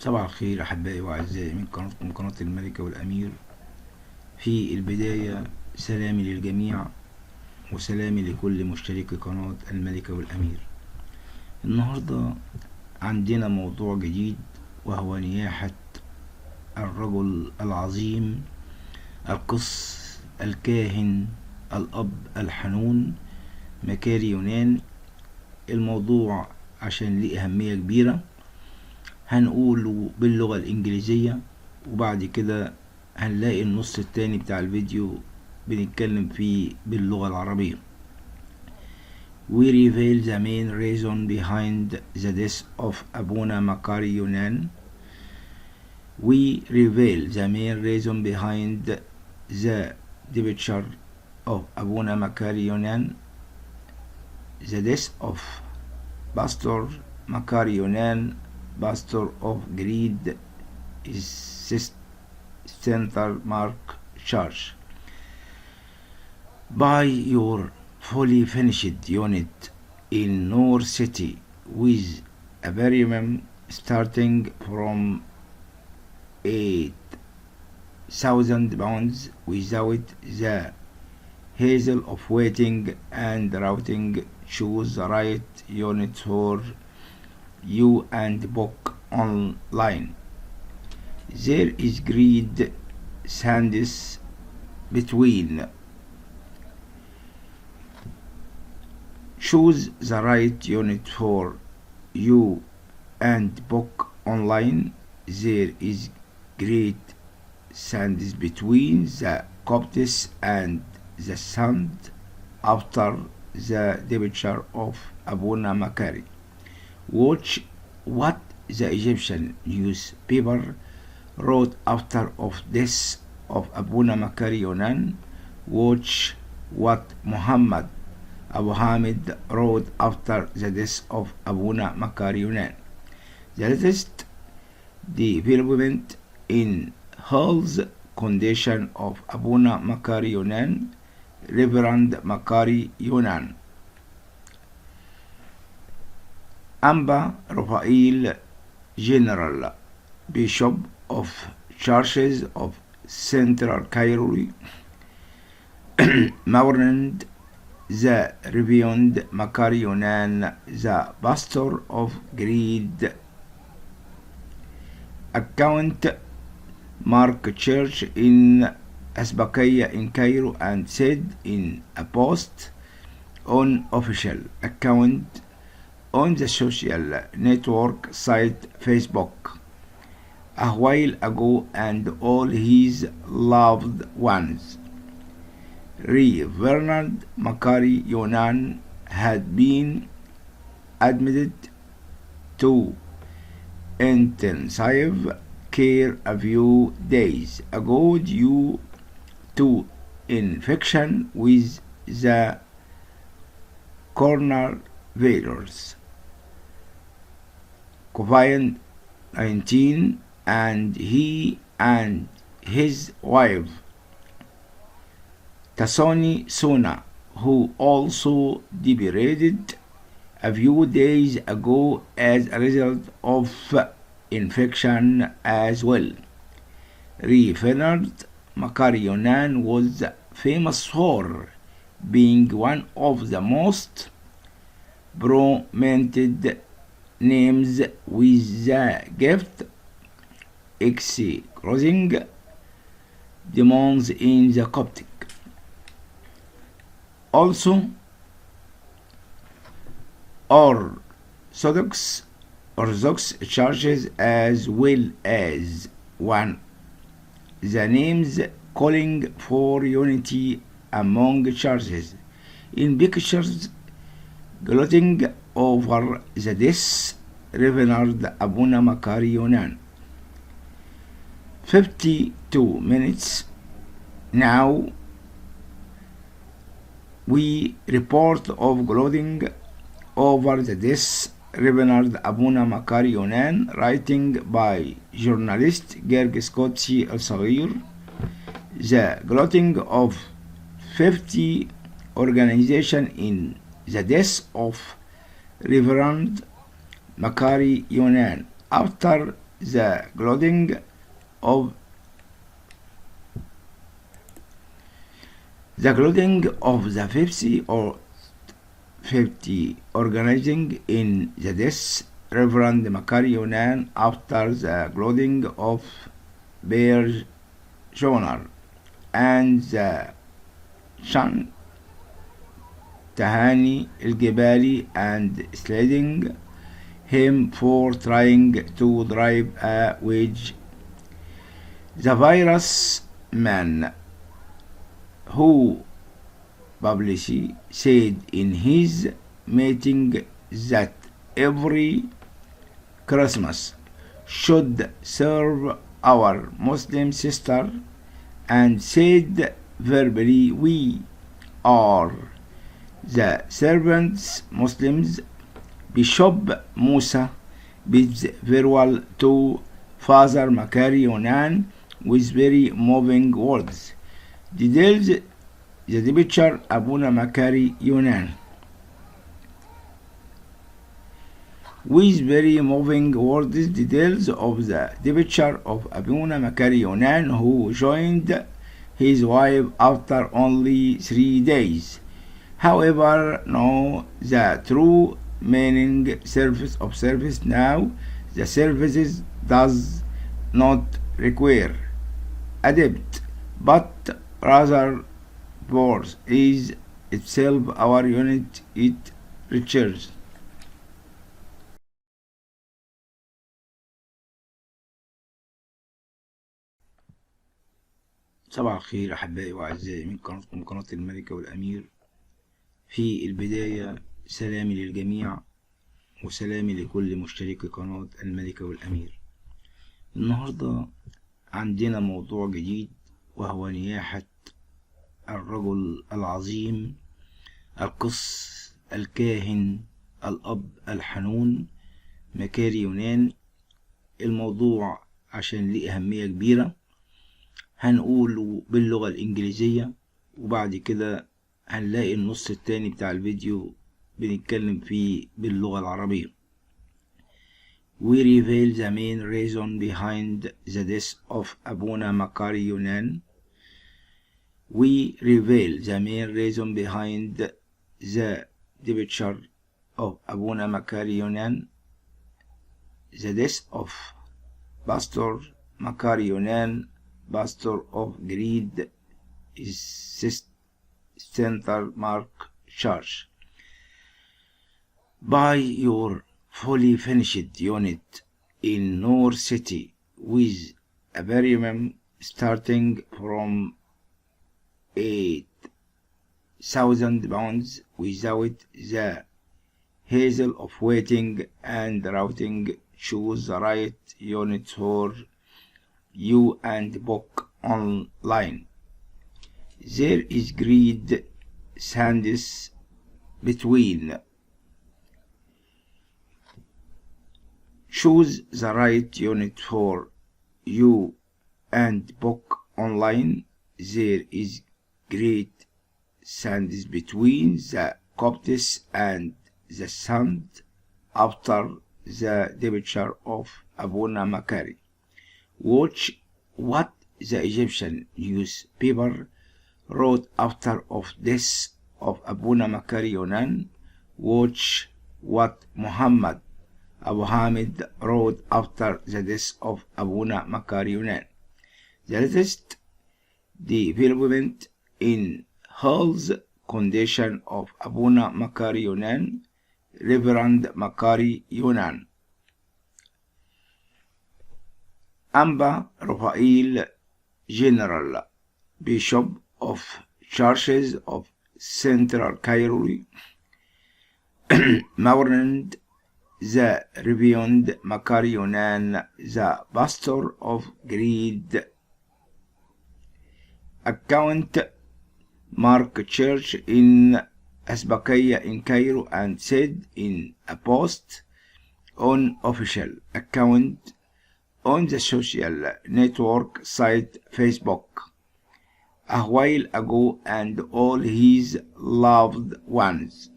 صباح الخير أحبائي وأعزائي من قناتكم قناة الملكة والأمير. في البداية سلامي للجميع وسلامي لكل مشتركي قناة الملكة والأمير. النهاردة عندنا موضوع جديد وهو نياحة الرجل العظيم القس الكاهن الأب الحنون مكاري يونان. الموضوع عشان ليه أهمية كبيرة هنقوله باللغة الإنجليزية، وبعد كده هنلاقي النص التاني بتاع الفيديو بنتكلم فيه باللغة العربية. We reveal the main reason behind the death of أبونا مكاري يونان. We reveal the main reason behind the departure of أبونا مكاري يونان. The death of Pastor Makari Yunan, pastor of Greed Center Mark Church. By your fully finished unit in North City with a premium starting from £8,000 without the hassle of waiting and routing, choose the right unit for you and book online. There is great sands between. Choose the right unit for you and book online. There is great sands between the Copts and the sand after the departure of Abuna Makari. Watch what the Egyptian newspaper wrote after of death of Abuna Makari Yunan. Watch what Muhammad Abu Hamid wrote after the death of Abuna Makari Yunan. The latest development in health condition of Abuna Makari Yunan, Reverend Makari Yunan. Amba Raphael, General Bishop of Churches of Central Cairo, mourned the Reverend Makari Yunan, the pastor of Greed Account Mark Church in Asbakiya in Cairo, and said in a post on official account on the social network site Facebook a while ago, and all his loved ones. Reverend Makari Yunan had been admitted to intensive care a few days ago due to infection with the coronavirus COVID-19, and he and his wife Tasoni Sona, who also departed a few days ago as a result of infection as well. Reverend Makari Yunan was famous for being one of the most prominent names with the gift exorcising demons in the Coptic. Also, Orthodox churches, as well as one the names calling for unity among churches in pictures gloating over the death Reverend Abuna Makari Yunan. 52 minutes now we report of gloating over the death Reverend Abuna Makari Yunan, writing by journalist Gerg Scotty الصغير. The gloating of 50 organization in the death of Reverend Makari Yunan after the gloating of the 50 organizing in the death Reverend Makari Yunan after the gloating of بالشأن and the شأن تهاني الجبالي and sliding him for trying to drive a wedge. The virus man who publicly said in his meeting that every Christmas should serve our Muslim sister and said verbally, we are the servants Muslims. Bishop Musa bids farewell to Father Makari Yunan with very moving words. Details the departure Abuna Makari Yunan. With very moving words, details of the departure of Abuna Makari Yunan, who joined his wife after only 3 days. However, no, the true meaning of service now, the services does not require a debt, but rather force is itself our unit it reaches. صباح الخير أحبائي وأعزائي من قناتكم قناة الملكة والأمير. في البداية سلامي للجميع وسلامي لكل مشتركي قناة الملكة والأمير. النهاردة عندنا موضوع جديد وهو نياحة الرجل العظيم القس الكاهن الأب الحنون مكاري يونان. الموضوع عشان ليه أهمية كبيرة هنقوله باللغة الإنجليزية، وبعد كده هنلاقي النص التاني بتاع الفيديو بنتكلم فيه باللغة العربية. We reveal the main reason behind the death of Abuna Makari Yunan. We reveal the main reason behind the departure of Abuna Makari Yunan. The death of Pastor Makari Yunan, pastor of Greed Center Mark Church. By your fully finished unit in North City with a premium starting from £8,000 without the hassle of waiting and routing, choose the right unit for you and book online. There is great sands between. Choose the right unit for you and book online. There is great sands between the Coptis and the sand after the departure of Abuna Makari. Watch what the Egyptian newspaper wrote after of death of Abuna Makari Yunan. Watch what Muhammad Abu Hamid wrote after the death of Abuna Makari Yunan. The latest development in health condition of Abuna Makari Yunan, Reverend Makari Yunan. Amba Raphael, General Bishop of Churches of Central Cairo, mourned the Reverend Makari Yunan, the pastor of Greed Account Mark Church in Asbakiya in Cairo, and said in a post on official account on the social network site Facebook a while ago, and all his loved ones.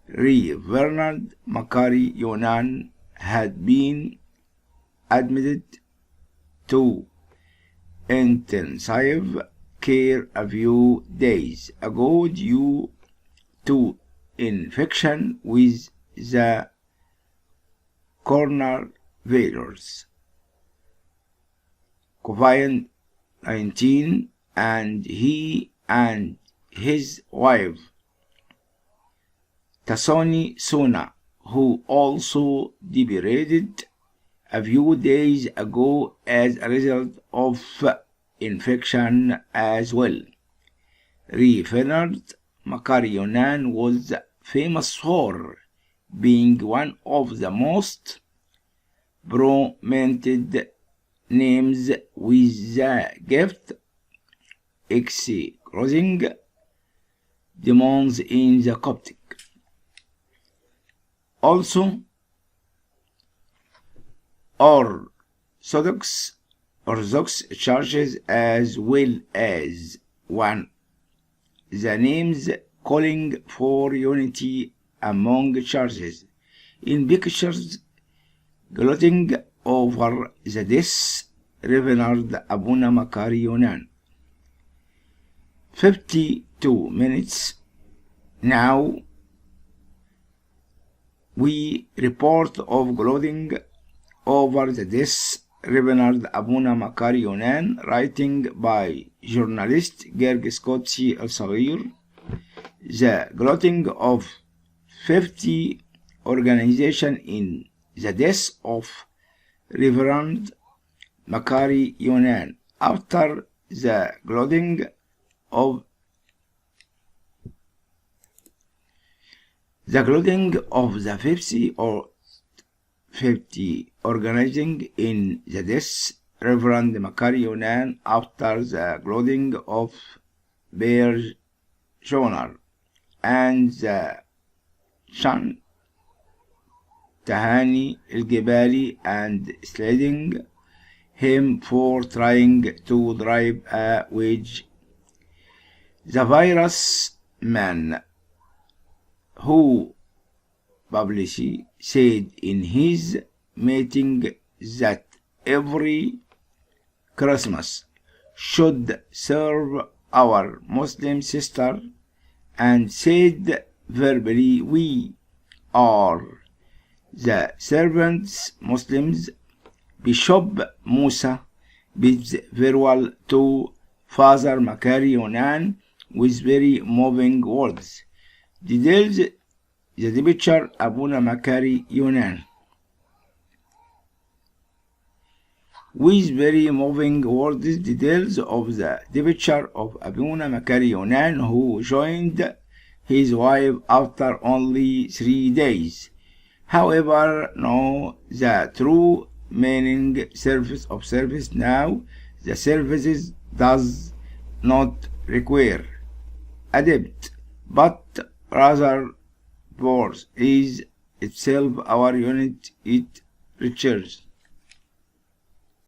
Reverend Makari Yunan had been admitted to intensive care a few days ago due to infection with the coronavirus COVID-19, and he and his wife Tasoni Sona, who also departed a few days ago as a result of infection as well. Reverend Makari Yunan was famous for being one of the most prominent names with the gift exorcising demons in the Coptic. Also, Orthodox churches, as well as one the names calling for unity among churches in pictures gloating over the death Reverend Abuna Makari Yunan. 52 minutes now we report of gloating over the death Reverend Abuna Makari Yunan, writing by journalist Gerg Scotsi الصغير. The gloating of 50 organizations in the death of Reverend Makari Yunan. After the gloating of the 50 organizing in the death Reverend Makari Yunan, after the gloating of Bear Jonar and the Shan Tahani الجبالي and sliding him for trying to drive a wedge. The virus man who publicly said in his meeting that every Christmas should serve our Muslim sister, and said verbally, we are the servants Muslims. Bishop Musa bids farewell to Father Makari Yunan with very moving words. Details the departure Abuna Makari Yunan. With very moving words, details of the departure of Abuna Makari Yunan, who joined his wife after only 3 days. However, no, the true meaning service now, the services does not require a debt, but rather force is itself our unit it reaches.